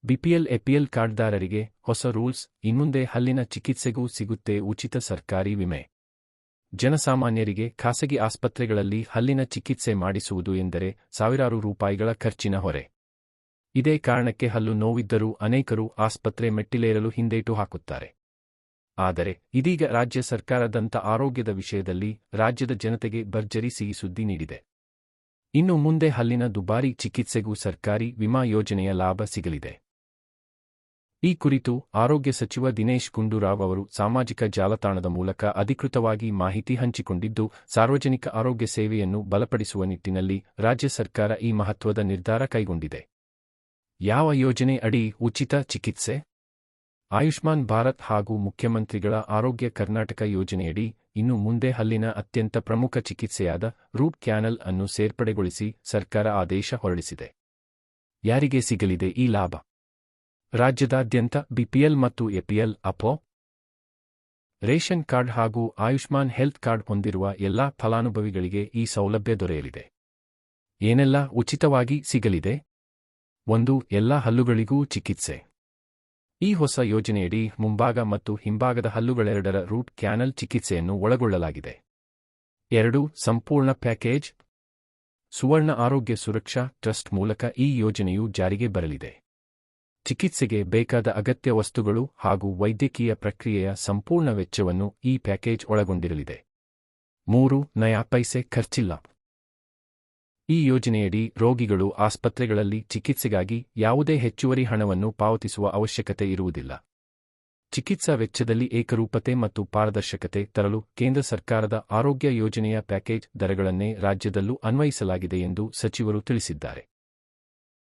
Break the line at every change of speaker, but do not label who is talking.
BPL APL ಕಾರ್ಡ್ದಾರರಿಗೆ ಹೊಸ rules, ಇನ್ಮುಂದೆ ಹಲ್ಲಿನ ಚಿಕಿತ್ಸೆಗೂ ಸಿಗುತ್ತೆ ಉಚಿತ ಸರ್ಕಾರಿ ವಿಮೆ. ಜನಸಾಮಾನ್ಯರಿಗೆ ಖಾಸಗಿ ಆಸ್ಪತ್ರೆಗಳಲ್ಲಿ ಹಲ್ಲಿನ ಚಿಕಿತ್ಸೆ ಮಾಡಿಸುವುದು ಎಂದರೆ ಸಾವಿರಾರು ರೂಪಾಯಿಗಳ ಖರ್ಚಿನ ಹೊರೆ. ಇದೇ ಕಾರಣಕ್ಕೆ ಹಲ್ಲು ನೋವಿದ್ದರೂ ಅನೇಕರು ಆಸ್ಪತ್ರೆ ಮೆಟ್ಟಿಲೇರಲು ಹಿಂದೇಟು ಹಾಕುತ್ತಾರೆ. ಆದರೆ ಇದೀಗ ರಾಜ್ಯ ಸರ್ಕಾರ ದಂತ ಆರೋಗ್ಯದ ವಿಷಯದಲ್ಲಿ ರಾಜ್ಯದ ಜನತೆಗೆ ಭರ್ಜರಿ ಸಿಹಿ ಸುದ್ದಿ ನೀಡಿದೆ. ಇನ್ನು ಮುಂದೆ ಹಲ್ಲಿನ ದುಬಾರಿ ಚಿಕಿತ್ಸೆಗೂ ಸರ್ಕಾರಿ ವಿಮಾ ಯೋಜನೆಯ ಲಾಭ ಸಿಗಲಿದೆ. ಈ ಕುರಿತು ಆರೋಗ್ಯ ಸಚಿವ ದಿನೇಶ್ ಗುಂಡೂರಾವ್ ಅವರು ಸಾಮಾಜಿಕ ಜಾಲತಾಣದ ಮೂಲಕ ಅಧಿಕೃತವಾಗಿ ಮಾಹಿತಿ ಹಂಚಿಕೊಂಡಿದ್ದು, ಸಾರ್ವಜನಿಕ ಆರೋಗ್ಯ ಸೇವೆಯನ್ನು ಬಲಪಡಿಸುವ ನಿಟ್ಟಿನಲ್ಲಿ ರಾಜ್ಯ ಸರ್ಕಾರ ಈ ಮಹತ್ವದ ನಿರ್ಧಾರ ಕೈಗೊಂಡಿದೆ. ಯಾವ ಯೋಜನೆ ಅಡಿ ಉಚಿತ ಚಿಕಿತ್ಸೆ? ಆಯುಷ್ಮಾನ್ ಭಾರತ್ ಹಾಗೂ ಮುಖ್ಯಮಂತ್ರಿಗಳ ಆರೋಗ್ಯ ಕರ್ನಾಟಕ ಯೋಜನೆಯಡಿ ಇನ್ನು ಮುಂದೆ ಹಲ್ಲಿನ ಅತ್ಯಂತ ಪ್ರಮುಖ ಚಿಕಿತ್ಸೆಯಾದ ರೂಟ್ ಕ್ಯಾನಲ್ ಅನ್ನು ಸೇರ್ಪಡೆಗೊಳಿಸಿ ಸರ್ಕಾರ ಆದೇಶ ಹೊರಡಿಸಿದೆ. ಯಾರಿಗೆ ಸಿಗಲಿದೆ ಈ ಲಾಭ? ರಾಜ್ಯದಾದ್ಯಂತ ಬಿಪಿಎಲ್ ಮತ್ತು ಎಪಿಎಲ್, ಅಪೋ, ರೇಷನ್ ಕಾರ್ಡ್ ಹಾಗೂ ಆಯುಷ್ಮಾನ್ ಹೆಲ್ತ್ ಕಾರ್ಡ್ ಹೊಂದಿರುವ ಎಲ್ಲಾ ಫಲಾನುಭವಿಗಳಿಗೆ ಈ ಸೌಲಭ್ಯ ದೊರೆಯಲಿದೆ. ಏನೆಲ್ಲ ಉಚಿತವಾಗಿ ಸಿಗಲಿದೆ? 1. ಎಲ್ಲಾ ಹಲ್ಲುಗಳಿಗೂ ಚಿಕಿತ್ಸೆ. ಈ ಹೊಸ ಯೋಜನೆಯಡಿ ಮುಂಭಾಗ ಮತ್ತು ಹಿಂಭಾಗದ ಹಲ್ಲುಗಳೆರಡರ ರೂಟ್ ಕ್ಯಾನಲ್ ಚಿಕಿತ್ಸೆಯನ್ನು ಒಳಗೊಳ್ಳಲಾಗಿದೆ. 2. ಸಂಪೂರ್ಣ ಪ್ಯಾಕೇಜ್. ಸುವರ್ಣ ಆರೋಗ್ಯ ಸುರಕ್ಷಾ ಟ್ರಸ್ಟ್ ಮೂಲಕ ಈ ಯೋಜನೆಯು ಜಾರಿಗೆ ಬರಲಿದೆ. ಚಿಕಿತ್ಸೆಗೆ ಬೇಕಾದ ಅಗತ್ಯ ವಸ್ತುಗಳು ಹಾಗೂ ವೈದ್ಯಕೀಯ ಪ್ರಕ್ರಿಯೆಯ ಸಂಪೂರ್ಣ ವೆಚ್ಚವನ್ನು ಈ ಪ್ಯಾಕೇಜ್ ಒಳಗೊಂಡಿರಲಿದೆ. 3. ನಯಾ ಪೈಸೆ ಖರ್ಚಿಲ್ಲ. ಈ ಯೋಜನೆಯಡಿ ರೋಗಿಗಳು ಆಸ್ಪತ್ರೆಗಳಲ್ಲಿ ಚಿಕಿತ್ಸೆಗಾಗಿ ಯಾವುದೇ ಹೆಚ್ಚುವರಿ ಹಣವನ್ನು ಪಾವತಿಸುವ ಅವಶ್ಯಕತೆ ಇರುವುದಿಲ್ಲ. ಚಿಕಿತ್ಸಾ ವೆಚ್ಚದಲ್ಲಿ ಏಕರೂಪತೆ ಮತ್ತು ಪಾರದರ್ಶಕತೆ ತರಲು ಕೇಂದ್ರ ಸರ್ಕಾರದ ಆರೋಗ್ಯ ಯೋಜನೆಯ ಪ್ಯಾಕೇಜ್ ದರಗಳನ್ನೇ ರಾಜ್ಯದಲ್ಲೂ ಅನ್ವಯಿಸಲಾಗಿದೆ ಎಂದು ಸಚಿವರು ತಿಳಿಸಿದ್ದಾರೆ.